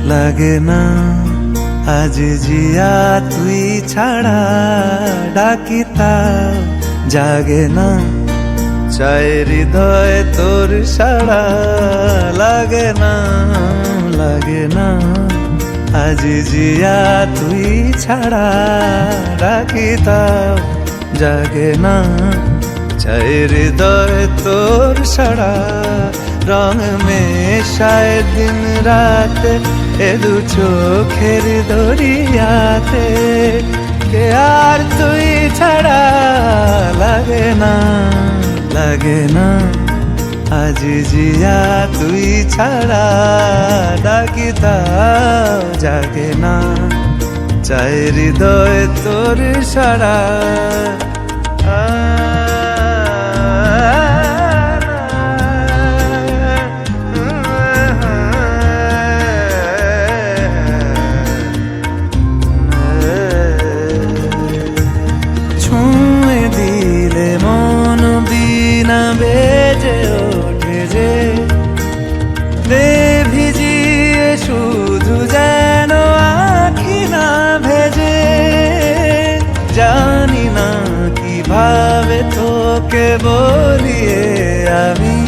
লাগে না আজ জিয়া তুই ছাড়া ডাকিতা জাগে না চাই হৃদয় তোর সাড়া লাগে না আজ জিয়া তুই ছাড়া ডাকিতা জাগে না চাই হৃদয় তোর সাড়া রং মেশায় দিন রাত এ দু চোখের দরিয়াতে কে আর তুই ছাড়া লাগে না আজ জিয়া তুই ছাড়া ডাকিতা জাগে না চাই হৃদয় তোর সাড়া বেজে ওঠে যে ভিজিয়ে শুধু যেন আখি না ভেজে জানি না কিভাবে তোকে বলিয়ে আমি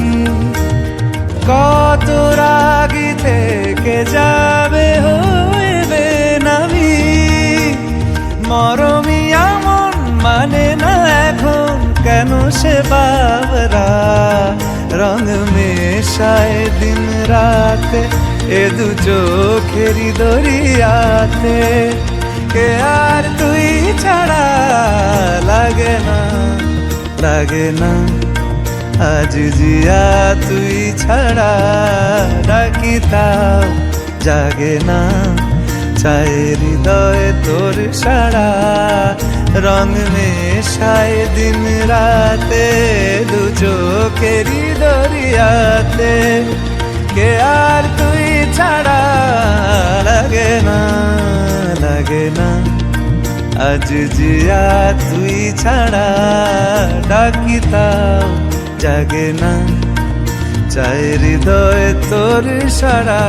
কত রাগি থেকে যাবে হইবে নামি মরমি আমন মানে না এখন কেন সে বাবরা রং মেশায় দিন রাতে এ দু চোখেরি দরিয়াতে কে আর তুই ছাড়া লাগে না আজ জিয়া তুই ছাড়া ডাকিতাও জাগে না চাই হৃদয় তোর সাড়া রং মেশায় দিন রাতে দু চোখেরি দরিয়াতে কে আর তুই ছাড়া লাগে না আজ জিয়া তুই ছাড়া ডাকিতাও জাগে না চাই হৃদয় তোর সাড়া